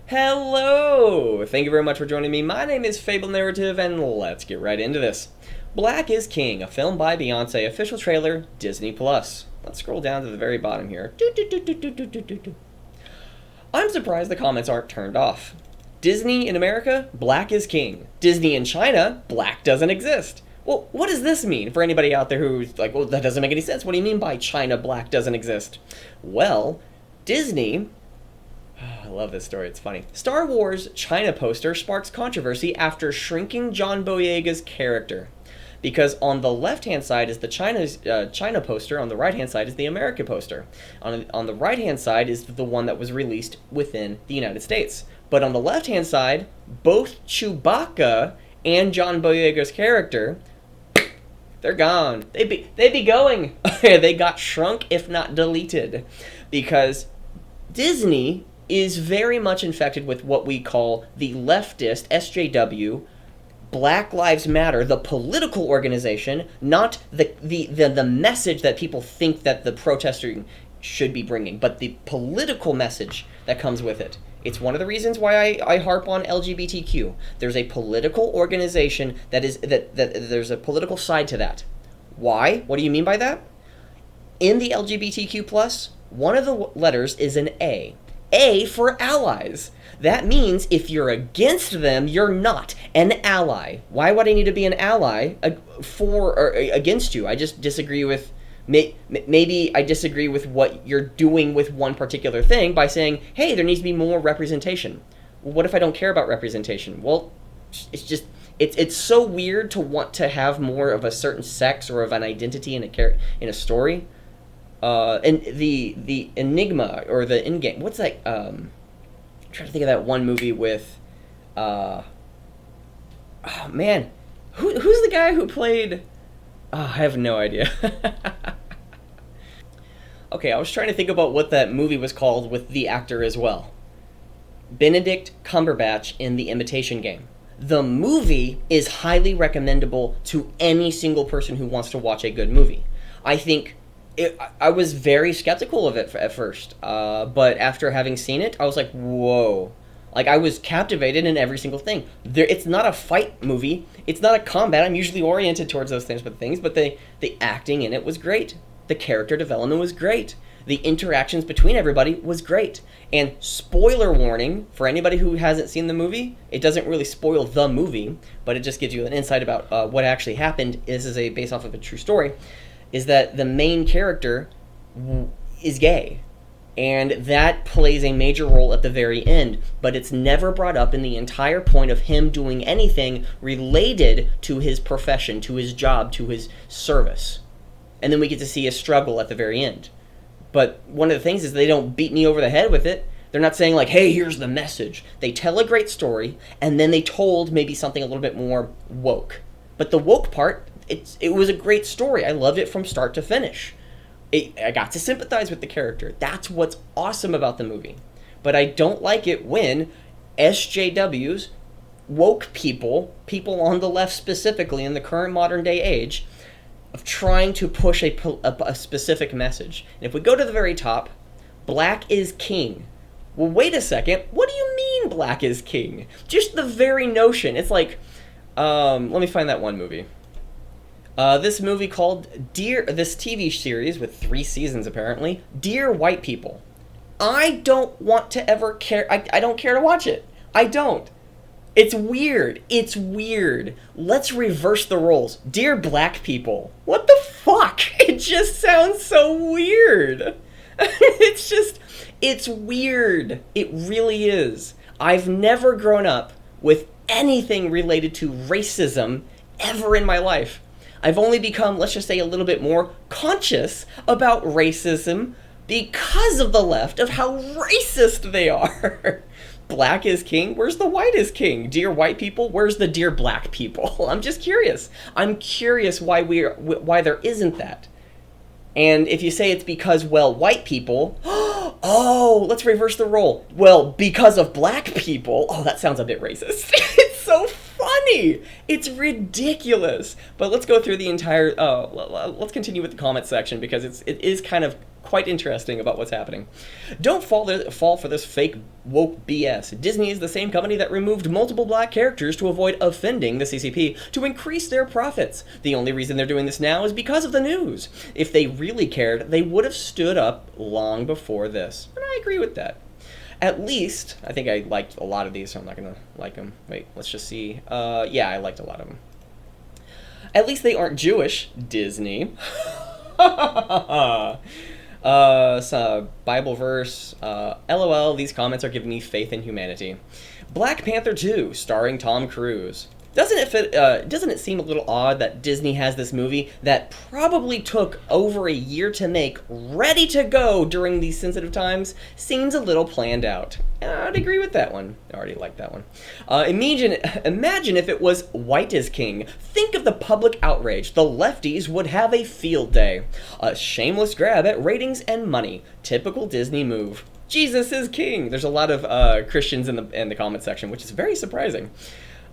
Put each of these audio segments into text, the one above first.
Hello! Thank you very much for joining me. My name is Fable Narrative, and let's get right into this. Black is King, a film by Beyonce, official trailer, Disney+. Let's scroll down to the very bottom here. I'm surprised the comments aren't turned off. Disney in America, Black is King. Disney in China, Black doesn't exist. Well, what does this mean for anybody out there who's like, well, that doesn't make any sense. What do you mean by China, Black doesn't exist? Well, Disney... I love this story, it's funny. Star Wars China poster sparks controversy after shrinking John Boyega's character. Because on the left-hand side is the China poster, on the right-hand side is the America poster. On the right-hand side is the one that was released within the United States. But on the left-hand side, both Chewbacca and John Boyega's character, they're gone. They'd be going. They got shrunk, if not deleted. Because Disney is very much infected with what we call the leftist SJW, Black Lives Matter, the political organization, not the message that people think that the protesting should be bringing, but the political message that comes with it. It's one of the reasons why I harp on LGBTQ. There's a political organization that there's a political side to that. Why? What do you mean by that? In the LGBTQ+, one of the letters is an A. A for allies. That means if you're against them, you're not an ally. Why would I need to be an ally for or against you? I just disagree with... Maybe I disagree with what you're doing with one particular thing by saying, hey, there needs to be more representation. Well, what if I don't care about representation? Well, it's so weird to want to have more of a certain sex or of an identity in a story. And the enigma or the endgame. What's that? I'm trying to think of that one movie with. Oh man, who's the guy who played? Oh, I have no idea. Okay, I was trying to think about what that movie was called with the actor as well. Benedict Cumberbatch in The Imitation Game. The movie is highly recommendable to any single person who wants to watch a good movie. I think. I was very skeptical of it at first, but after having seen it, I was like, whoa. Like, I was captivated in every single thing. It's not a fight movie. It's not a combat. I'm usually oriented towards those things, but the acting in it was great. The character development was great. The interactions between everybody was great. And spoiler warning, for anybody who hasn't seen the movie, it doesn't really spoil the movie, but it just gives you an insight about what actually happened. This is based off of a true story. Is that the main character is gay. And that plays a major role at the very end, but it's never brought up in the entire point of him doing anything related to his profession, to his job, to his service. And then we get to see a struggle at the very end. But one of the things is they don't beat me over the head with it. They're not saying like, hey, here's the message. They tell a great story, and then they told maybe something a little bit more woke. But the woke part... It was a great story. I loved it from start to finish. I got to sympathize with the character. That's what's awesome about the movie. But I don't like it when SJWs, woke people on the left specifically in the current modern day age, of trying to push a specific message. And if we go to the very top, Black is King. Well, wait a second. What do you mean Black is King? Just the very notion. It's like, let me find that one movie. This movie called this TV series with 3 seasons apparently, Dear White People. I don't want to ever care. I don't care to watch it. I don't. It's weird. It's weird. Let's reverse the roles. Dear Black People. What the fuck? It just sounds so weird. It's weird. It really is. I've never grown up with anything related to racism ever in my life. I've only become, let's just say, a little bit more conscious about racism because of the left, of how racist they are. Black is king? Where's the white is king? Dear white people? Where's the dear black people? I'm just curious. I'm curious why there isn't that. And if you say it's because, well, white people, oh, let's reverse the role. Well, because of black people, oh, that sounds a bit racist. It's so funny. It's ridiculous. But let's go through the entire, let's continue with the comment section because it is kind of quite interesting about what's happening. Don't fall for this fake woke BS. Disney is the same company that removed multiple black characters to avoid offending the CCP to increase their profits. The only reason they're doing this now is because of the news. If they really cared, they would have stood up long before this. And I agree with that. At least, I think I liked a lot of these, so I'm not going to like them. Wait, let's just see. Yeah, I liked a lot of them. At least they aren't Jewish, Disney. Bible verse. LOL, these comments are giving me faith in humanity. Black Panther 2, starring Tom Cruise. Doesn't it seem a little odd that Disney has this movie that probably took over a year to make, ready to go during these sensitive times? Seems a little planned out. I'd agree with that one. I already liked that one. Imagine if it was white is king. Think of the public outrage. The lefties would have a field day. A shameless grab at ratings and money. Typical Disney move. Jesus is king. There's a lot of Christians in the comment section, which is very surprising.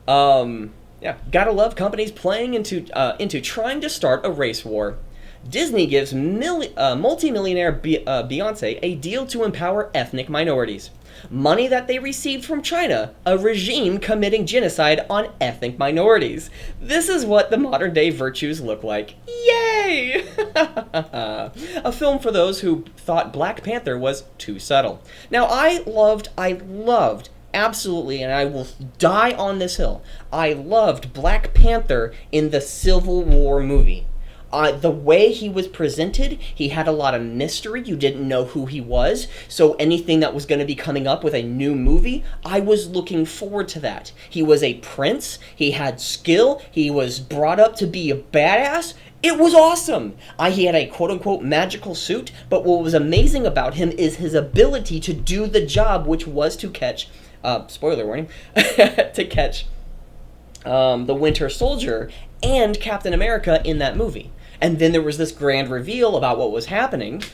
Yeah, gotta love companies playing into trying to start a race war. Disney gives multi-millionaire Beyonce a deal to empower ethnic minorities. Money that they received from China, a regime committing genocide on ethnic minorities. This is what the modern-day virtues look like. Yay! A film for those who thought Black Panther was too subtle. Now, I loved, absolutely, and I will die on this hill, I loved Black Panther in the Civil War movie. The way he was presented, he had a lot of mystery. You didn't know who he was. So anything that was going to be coming up with a new movie, I was looking forward to that. He was a prince. He had skill. He was brought up to be a badass. It was awesome. He had a quote-unquote magical suit, but what was amazing about him is his ability to do the job, which was to catch, spoiler warning, to catch the Winter Soldier and Captain America in that movie. And then there was this grand reveal about what was happening.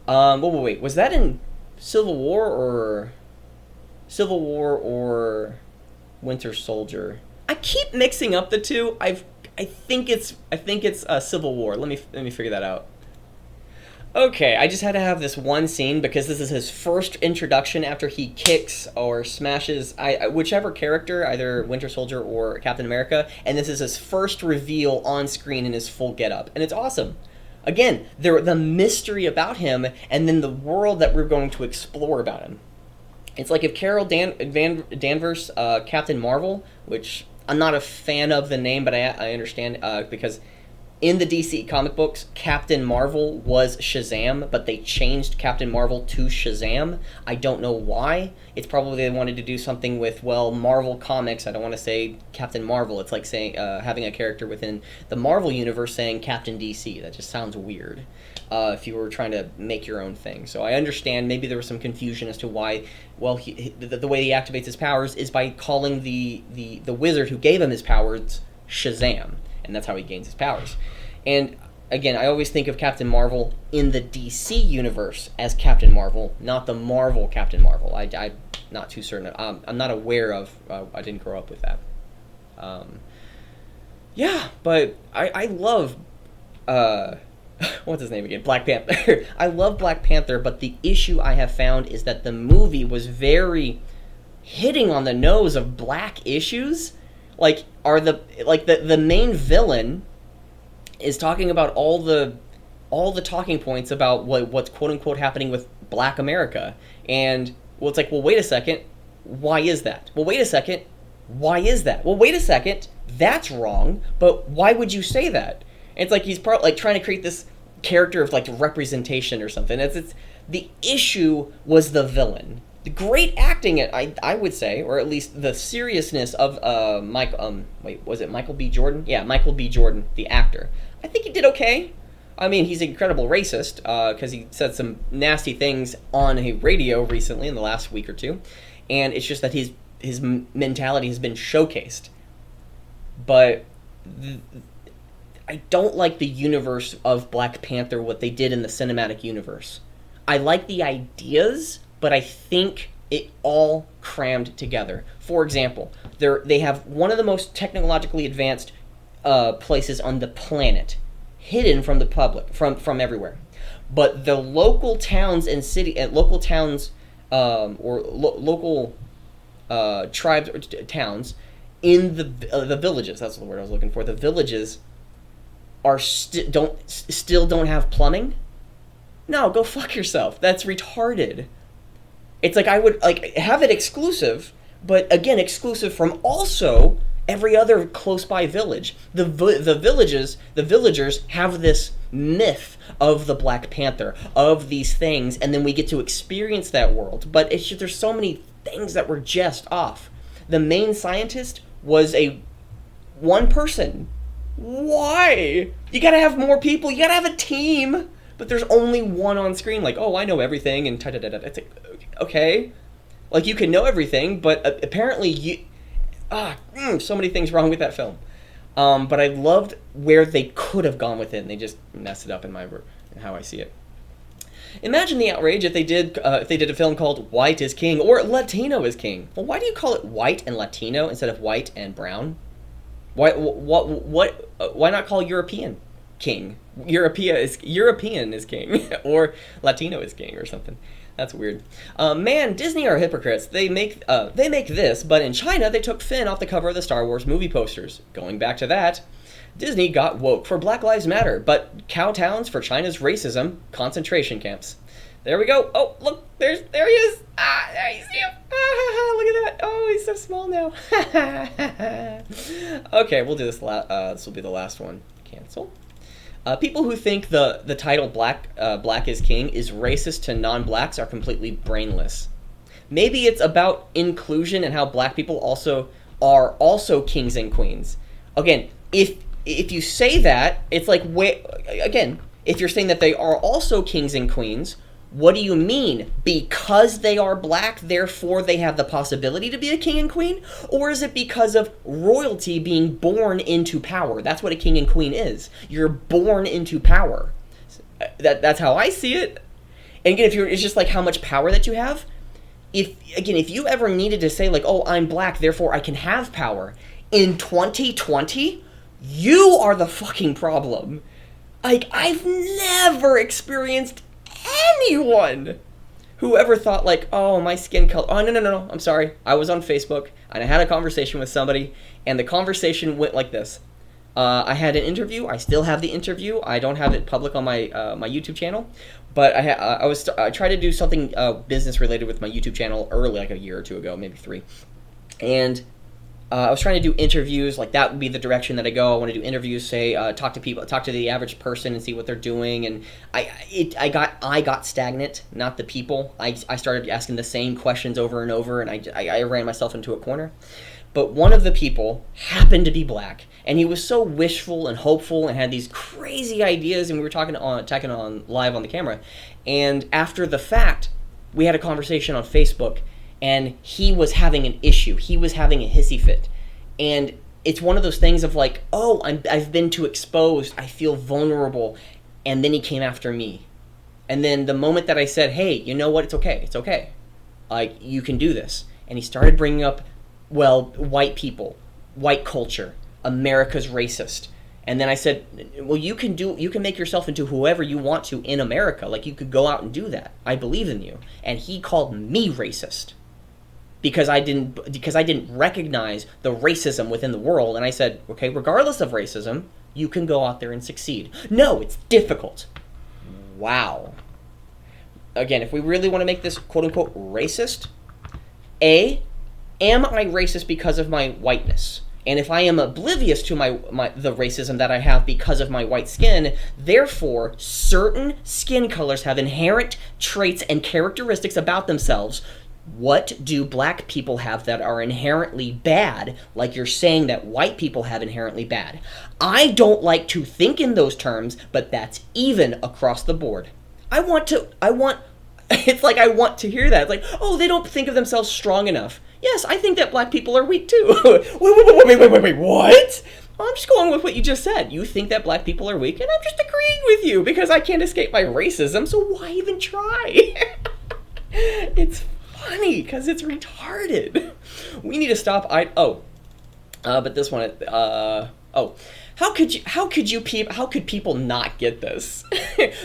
Wait, was that in Civil War or Winter Soldier? I keep mixing up the two. I think it's Civil War. Let me figure that out. Okay, I just had to have this one scene because this is his first introduction after he kicks or smashes whichever character, either Winter Soldier or Captain America, and this is his first reveal on screen in his full getup, and it's awesome. Again, the mystery about him, and then the world that we're going to explore about him. It's like if Carol Danvers, Captain Marvel, which I'm not a fan of the name, but I understand because in the DC comic books, Captain Marvel was Shazam, but they changed Captain Marvel to Shazam. I don't know why. It's probably they wanted to do something with, Marvel Comics. I don't want to say Captain Marvel. It's like saying having a character within the Marvel universe saying Captain DC. That just sounds weird if you were trying to make your own thing. So I understand maybe there was some confusion as to why, the way he activates his powers is by calling the wizard who gave him his powers Shazam. And that's how he gains his powers. And again, I always think of Captain Marvel in the DC universe as Captain Marvel, not the Marvel Captain Marvel. I'm not too certain. I'm not aware of. I didn't grow up with that. Yeah, but I love. What's his name again? Black Panther. I love Black Panther, but the issue I have found is that the movie was very hitting on the nose of black issues. The main villain is talking about all the talking points about what's quote unquote happening with Black America, and it's like, wait a second, why is that? Wait a second, why is that? Wait a second, that's wrong, but why would you say that? And it's like he's trying to create this character of representation or something. It's the issue was the villain. The great acting, I would say, or at least the seriousness of was it Michael B. Jordan? Yeah, Michael B. Jordan, the actor. I think he did okay. I mean, he's an incredible racist because he said some nasty things on a radio recently in the last week or two, and it's just that his mentality has been showcased. But I don't like the universe of Black Panther, what they did in the cinematic universe. I like the ideas, but I think it all crammed together. For example, they have one of the most technologically advanced places on the planet, hidden from the public, from everywhere. but the local towns and local towns, local tribes or towns in the villages. That's the word I was looking for. The villages are still don't have plumbing. No, go fuck yourself. That's retarded. It's like I would like have it exclusive, but again, exclusive from also every other close by village. The villagers have this myth of the Black Panther, of these things, and then we get to experience that world. But it's just, there's so many things that were just off. The main scientist was one person. Why? You gotta have more people. You gotta have a team. But there's only one on screen. Like, oh, I know everything, and ta-da-da-da. It's like, okay, like you can know everything, but apparently you. So many things wrong with that film. But I loved where they could have gone with it, and they just messed it up in how I see it. Imagine the outrage if they did a film called White is King or Latino is King. Well, why do you call it white and Latino instead of white and brown? Why not call European king? European is king or Latino is king or something. That's weird. Man, Disney are hypocrites. They make this, but in China they took Finn off the cover of the Star Wars movie posters. Going back to that, Disney got woke for Black Lives Matter, but cowtowns for China's racism, concentration camps. There we go. Oh, look, there he is. There you see him. Look at that. Oh, he's so small now. Okay, we'll do this. This will be the last one. Cancel. People who think the title Black is King is racist to non-blacks are completely brainless. Maybe it's about inclusion and how black people are also kings and queens. Again, if you say that, it's like, if you're saying that they are also kings and queens, what do you mean? Because they are black, therefore they have the possibility to be a king and queen? Or is it because of royalty being born into power? That's what a king and queen is. You're born into power. That's how I see it. And again, it's just like how much power that you have. If you ever needed to say like, oh, I'm black, therefore I can have power, in 2020, you are the fucking problem. Like, I've never experienced anyone who ever thought like, oh, my skin color. Oh, no. I'm sorry. I was on Facebook and I had a conversation with somebody, and the conversation went like this. I had an interview. I still have the interview. I don't have it public on my my YouTube channel, but I tried to do something business related with my YouTube channel early, like a year or two ago, maybe 3, and I was trying to do interviews. Like, that would be the direction that I go. I want to do interviews, talk to people, talk to the average person and see what they're doing. And I got stagnant, not the people. I started asking the same questions over and over, and I ran myself into a corner. But one of the people happened to be black, and he was so wishful and hopeful and had these crazy ideas, and we were talking on live on the camera. And after the fact, we had a conversation on Facebook, and he was having an issue. He was having a hissy fit. And it's one of those things of like, oh, I've been too exposed. I feel vulnerable. And then he came after me. And then the moment that I said, hey, you know what? It's okay. It's okay. Like, you can do this. And he started bringing up, well, white people, white culture, America's racist. And then I said, well, you can make yourself into whoever you want to in America. Like, you could go out and do that. I believe in you. And he called me racist. Because I didn't recognize the racism within the world. And I said, okay, regardless of racism, you can go out there and succeed. No, it's difficult. Wow. Again, if we really want to make this quote-unquote racist, am I racist because of my whiteness? And if I am oblivious to the racism that I have because of my white skin, therefore, certain skin colors have inherent traits and characteristics about themselves. What do black people have that are inherently bad, like you're saying that white people have inherently bad? I don't like to think in those terms, but that's even across the board. It's like I want to hear that. It's like, oh, they don't think of themselves strong enough. Yes, I think that black people are weak too. Wait, what? Well, I'm just going with what you just said. You think that black people are weak, and I'm just agreeing with you because I can't escape my racism, so why even try? It's funny because it's retarded. We need to stop. But this one. How could people not get this?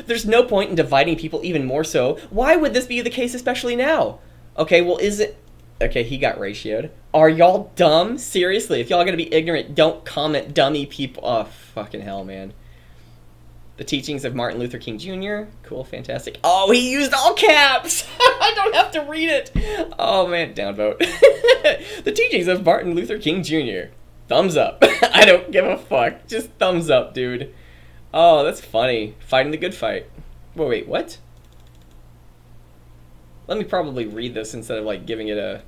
There's no point in dividing people even more so. Why would this be the case, especially now? Okay, well, is it... Okay, he got ratioed. Are y'all dumb? Seriously, if y'all are gonna be ignorant, don't comment, dummy people. Oh, fucking hell, man. The teachings of Martin Luther King Jr. Cool, fantastic. Oh, he used all caps! I don't have to read it! Oh, man, downvote. The teachings of Martin Luther King Jr. Thumbs up. I don't give a fuck. Just thumbs up, dude. Oh, that's funny. Fighting the good fight. Wait, what? Let me probably read this instead of, like, giving it a...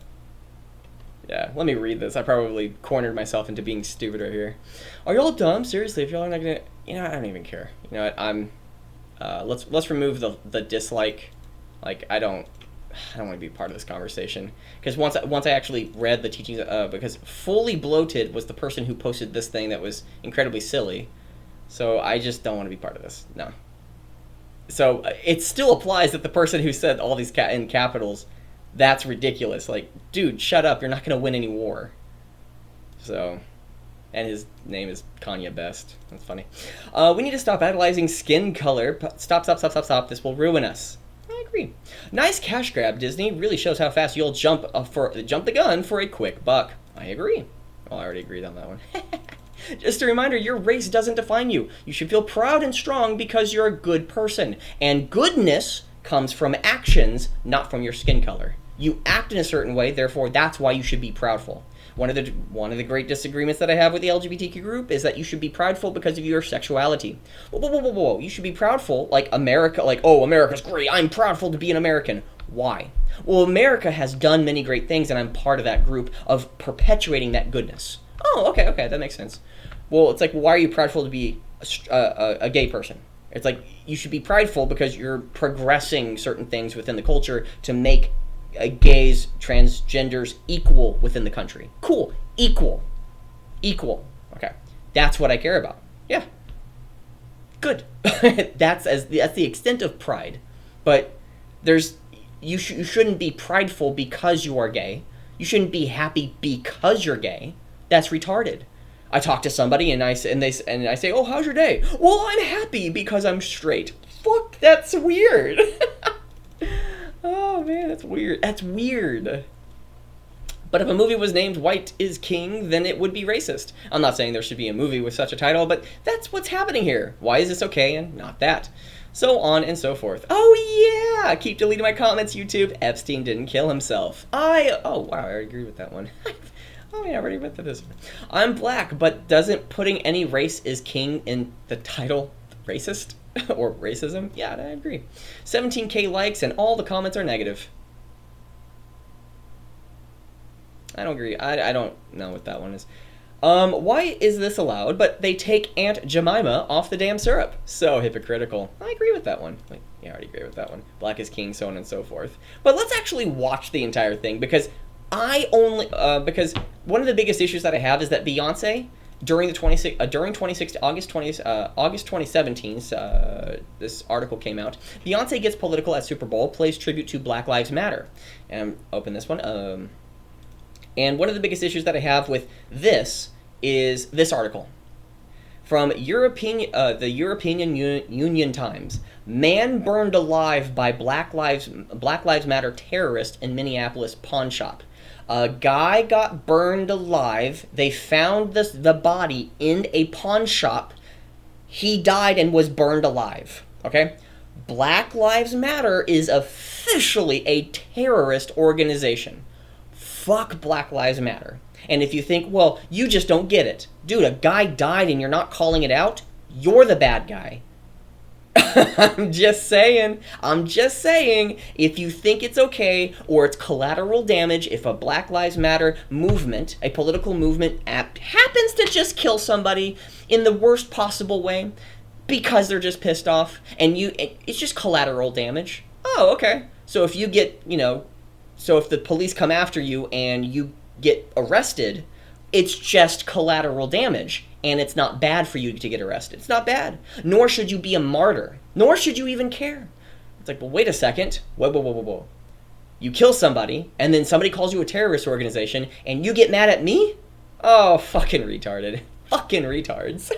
Yeah, let me read this. I probably cornered myself into being stupid right here. Are y'all dumb? Seriously, if y'all are not gonna... You know, I don't even care. You know what, I'm... let's remove the dislike. Like, I don't want to be part of this conversation. Because once I actually read the teachings... because Fully Bloated was the person who posted this thing that was incredibly silly. So I just don't want to be part of this. No. So it still applies that the person who said all these in capitals, that's ridiculous. Like, dude, shut up. You're not going to win any war. So, and his name is Kanye Best. That's funny. We need to stop idolizing skin color. Stop. This will ruin us. I agree. Nice cash grab, Disney. Really shows how fast you'll jump the gun for a quick buck. I agree. Well, I already agreed on that one. Just a reminder, your race doesn't define you. You should feel proud and strong because you're a good person. And goodness comes from actions, not from your skin color. You act in a certain way, therefore that's why you should be proudful. One of the great disagreements that I have with the LGBTQ group is that you should be proudful because of your sexuality. Whoa. You should be proudful like America, like, oh, America's great, I'm proudful to be an American. Why? Well, America has done many great things, and I'm part of that group of perpetuating that goodness. Oh, okay, that makes sense. Well, it's like, why are you proudful to be a gay person? It's like, you should be prideful because you're progressing certain things within the culture to make gays, transgenders equal within the country. Cool. Equal. Okay. That's what I care about. Yeah. Good. That's the extent of pride. But you shouldn't be prideful because you are gay. You shouldn't be happy because you're gay. That's retarded. I talk to somebody and I say, oh, how's your day? Well, I'm happy because I'm straight. Fuck, that's weird. Oh, man, that's weird. That's weird. But if a movie was named White is King, then it would be racist. I'm not saying there should be a movie with such a title, but that's what's happening here. Why is this okay and not that? So on and so forth. Oh, yeah! Keep deleting my comments, YouTube. Epstein didn't kill himself. Oh, wow, I already agree with that one. Oh, yeah, I already went through this one. I'm black, but doesn't putting any race is king in the title racist? Or racism? Yeah, I agree. 17K likes and all the comments are negative. I don't agree. I don't know what that one is. Why is this allowed, but they take Aunt Jemima off the damn syrup? So hypocritical. I agree with that one. Wait, yeah, I already agree with that one. Black is king, so on and so forth. But let's actually watch the entire thing, because because one of the biggest issues that I have is that Beyonce, during August 2017, this article came out. Beyonce gets political at Super Bowl, plays tribute to Black Lives Matter. And open this one. And one of the biggest issues that I have with this is this article from the European Union Times. Man burned alive by Black Lives Matter terrorist in Minneapolis pawn shop. A guy got burned alive. They found the body in a pawn shop. He died and was burned alive. Okay? Black Lives Matter is officially a terrorist organization. Fuck Black Lives Matter. And if you think, well, you just don't get it. Dude, a guy died and you're not calling it out? You're the bad guy. I'm just saying, if you think it's okay or it's collateral damage if a Black Lives Matter movement, a political movement, happens to just kill somebody in the worst possible way because they're just pissed off and it's just collateral damage. Oh, okay. So if you get, so if the police come after you and you get arrested, it's just collateral damage. And it's not bad for you to get arrested. It's not bad. Nor should you be a martyr. Nor should you even care. It's like, well, wait a second. Whoa. You kill somebody, and then somebody calls you a terrorist organization, and you get mad at me? Oh, fucking retarded. Fucking retards.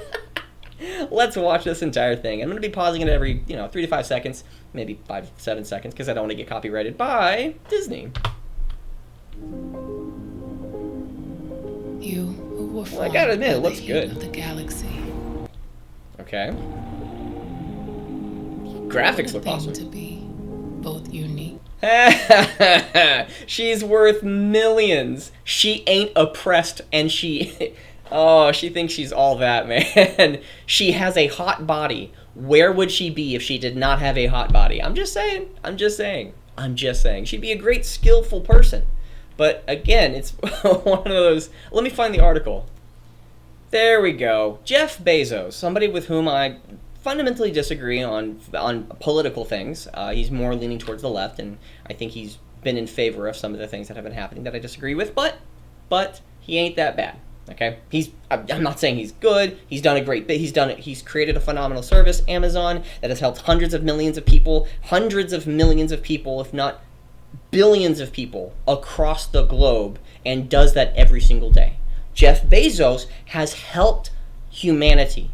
Let's watch this entire thing. I'm going to be pausing it every, 3 to 5 seconds, maybe 5, 7 seconds, because I don't want to get copyrighted by Disney. You who were Well, I gotta admit, it looks good. Of the galaxy. Okay. Graphics look awesome. To be both unique. She's worth millions. She ain't oppressed, and she... Oh, she thinks she's all that, man. She has a hot body. Where would she be if she did not have a hot body? I'm just saying. She'd be a great, skillful person. But again, it's one of those... Let me find the article. There we go. Jeff Bezos, somebody with whom I fundamentally disagree on political things. He's more leaning towards the left, and I think he's been in favor of some of the things that have been happening that I disagree with. But he ain't that bad. Okay, I'm not saying he's good. He's done a great bit. He's created a phenomenal service, Amazon, that has helped hundreds of millions of people, if not billions of people across the globe, and does that every single day. Jeff Bezos has helped humanity.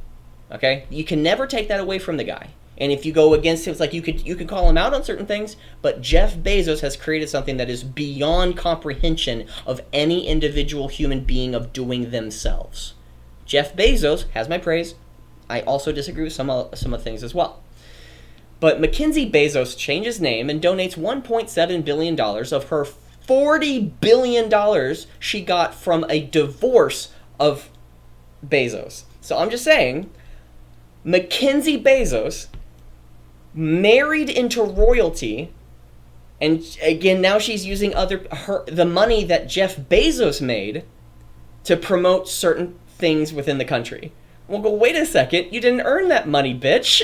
Okay, you can never take that away from the guy. And if you go against him, it's like you could call him out on certain things, but Jeff Bezos has created something that is beyond comprehension of any individual human being of doing themselves. Jeff Bezos has my praise. I also disagree with some of things as well. But Mackenzie Bezos changed his name and donates $1.7 billion of her $40 billion she got from a divorce of Bezos. So I'm just saying, Mackenzie Bezos married into royalty, and again, now she's using the money that Jeff Bezos made to promote certain things within the country. We'll go, wait a second, you didn't earn that money, bitch.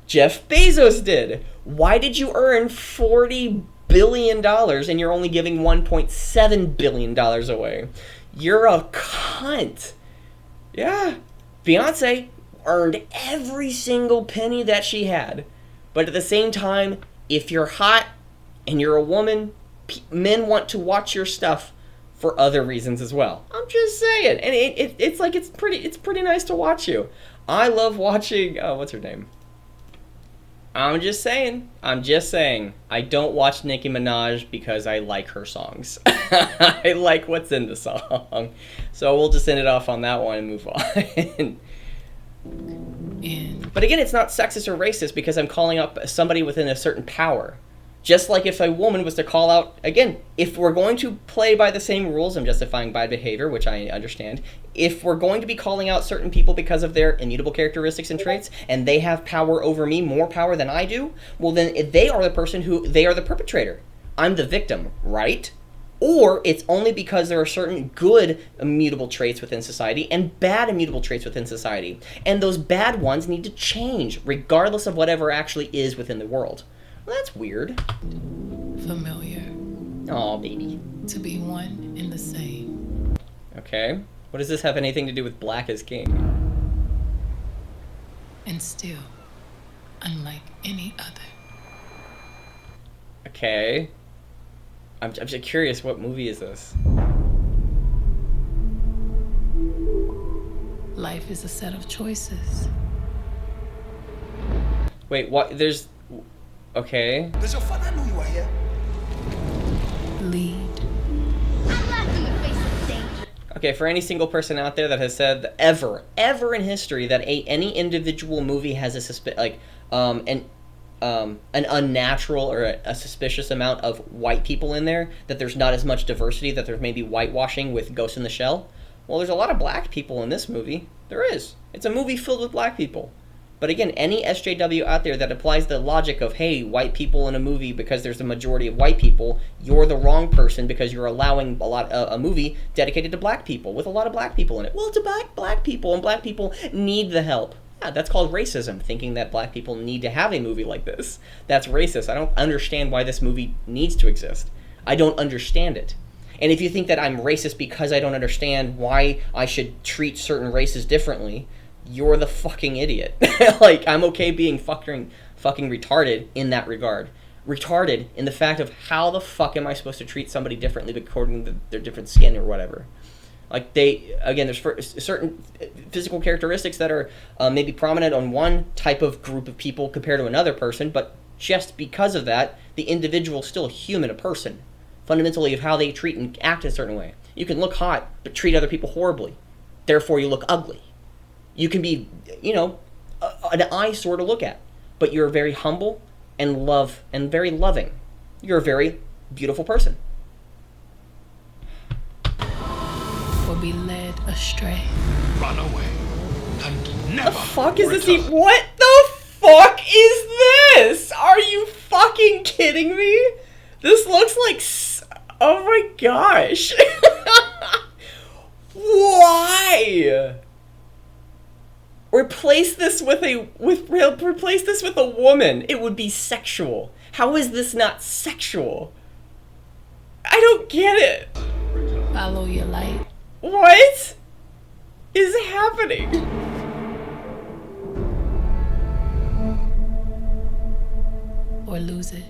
Jeff Bezos did. Why did you earn $40 billion and you're only giving $1.7 billion away? You're a cunt. Yeah. Beyonce earned every single penny that she had. But at the same time, if you're hot and you're a woman, men want to watch your stuff for other reasons as well. I'm just saying. And it's pretty nice to watch you. I love watching, what's her name? I'm just saying. I don't watch Nicki Minaj because I like her songs. I like what's in the song. So we'll just end it off on that one and move on. But again, it's not sexist or racist because I'm calling up somebody within a certain power. Just like if a woman was to call out, again, if we're going to play by the same rules, I'm justifying bad behavior, which I understand. If we're going to be calling out certain people because of their immutable characteristics and traits, and they have power over me, more power than I do, well then they are the person they are the perpetrator. I'm the victim, right? Or it's only because there are certain good immutable traits within society and bad immutable traits within society. And those bad ones need to change, regardless of whatever actually is within the world. Well, that's weird. Familiar. Aw, baby. To be one and the same. Okay. What does this have anything to do with Black is King? And still, unlike any other. Okay. I'm just curious, what movie is this? Life is a set of choices. Wait, what? Okay. Does your father know you are here? Lead. Okay, for any single person out there that has said ever in history that any individual movie has an unnatural or a suspicious amount of white people in there, that there's not as much diversity, that there's maybe whitewashing with Ghost in the Shell. Well, there's a lot of black people in this movie. There is. It's a movie filled with black people. But again, any SJW out there that applies the logic of, hey, white people in a movie because there's a majority of white people, you're the wrong person because you're allowing a movie dedicated to black people with a lot of black people in it. Well, it's about black people, and black people need the help. Yeah, that's called racism, thinking that black people need to have a movie like this. That's racist. I don't understand why this movie needs to exist. I don't understand it. And if you think that I'm racist because I don't understand why I should treat certain races differently, you're the fucking idiot. Like, I'm okay being fucking retarded in that regard. Retarded in the fact of how the fuck am I supposed to treat somebody differently according to their different skin or whatever. Like there's certain physical characteristics that are maybe prominent on one type of group of people compared to another person, but just because of that, the individual is still a human, a person, fundamentally of how they treat and act in a certain way. You can look hot, but treat other people horribly. Therefore, you look ugly. You can be, an eyesore to look at, but you're very humble and very loving. You're a very beautiful person. Or be led astray. Run away and never. The fuck is return. this? What the fuck is this? Are you fucking kidding me? This looks like. Oh my gosh. Why? Replace this with a woman. It would be sexual. How is this not sexual? I don't get it. Follow your light. What is happening? Or lose it.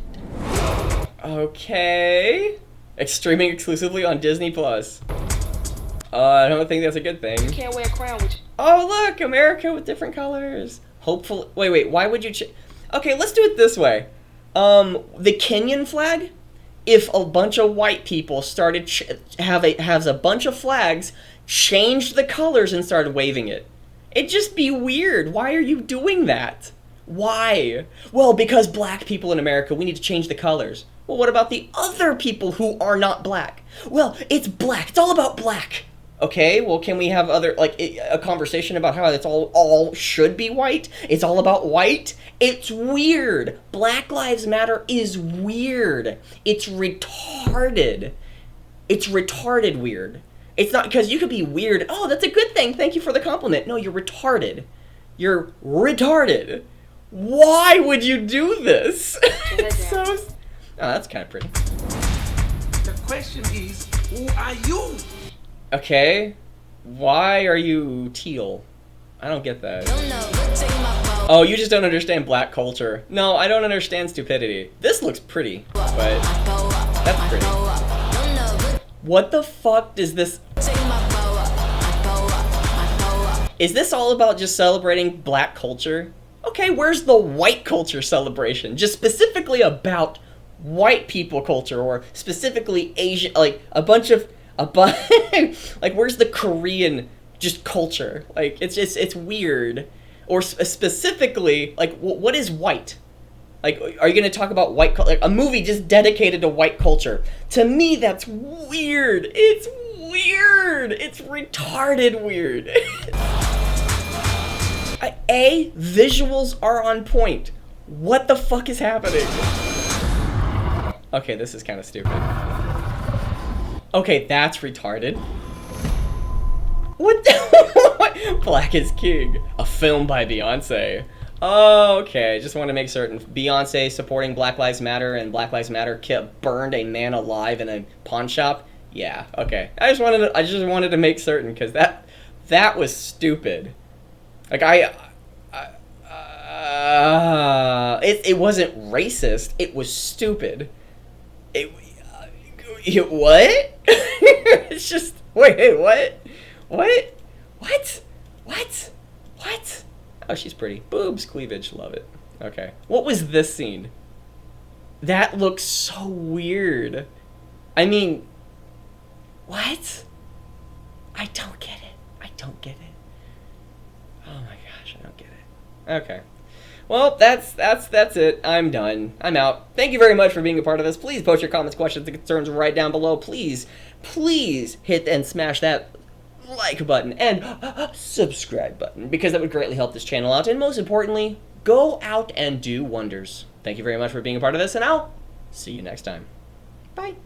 Okay. Streaming exclusively on Disney Plus. I don't think that's a good thing. You can't wear a crown with you. Oh, look, America with different colors. Hopefully, wait, why would you okay, let's do it this way. The Kenyan flag, if a bunch of white people started has a bunch of flags, changed the colors and started waving it, it'd just be weird. Why are you doing that? Why? Well, because black people in America, we need to change the colors. Well, what about the other people who are not black? Well, it's black. It's all about black. Okay, well, can we have a conversation about how it's all should be white? It's all about white? It's weird. Black Lives Matter is weird. It's retarded. It's retarded weird. It's not because you could be weird. Oh, that's a good thing. Thank you for the compliment. No, you're retarded. You're retarded. Why would you do this? It's so... Oh, that's kind of pretty. The question is, who are you? Okay. Why are you teal? I don't get that. Oh, you just don't understand black culture. No, I don't understand stupidity. This looks pretty, but that's pretty. What the fuck does this... Is this all about just celebrating black culture? Okay, where's the white culture celebration? Just specifically about white people culture, or specifically Asian, like like where's the Korean just culture? Like it's weird. Or specifically, like what is white? Like, are you gonna talk about white culture? Like, a movie just dedicated to white culture? To me, that's weird. It's weird. It's retarded weird. Visuals are on point. What the fuck is happening? Okay, this is kind of stupid. Okay, that's retarded. What the... Black is King. A film by Beyonce. Oh, okay. Just want to make certain. Beyonce supporting Black Lives Matter, and Black Lives Matter burned a man alive in a pawn shop. Yeah, okay. I just wanted to make certain, because that was stupid. Like, it wasn't racist. It was stupid. What? It's just... Wait, what? What? Oh, she's pretty. Boobs, cleavage, love it. Okay. What was this scene? That looks so weird. I mean... What? I don't get it. Oh my gosh, I don't get it. Okay. Well, that's it. I'm done. I'm out. Thank you very much for being a part of this. Please post your comments, questions, and concerns right down below. Please hit and smash that like button and subscribe button, because that would greatly help this channel out. And most importantly, go out and do wonders. Thank you very much for being a part of this, and I'll see you next time. Bye.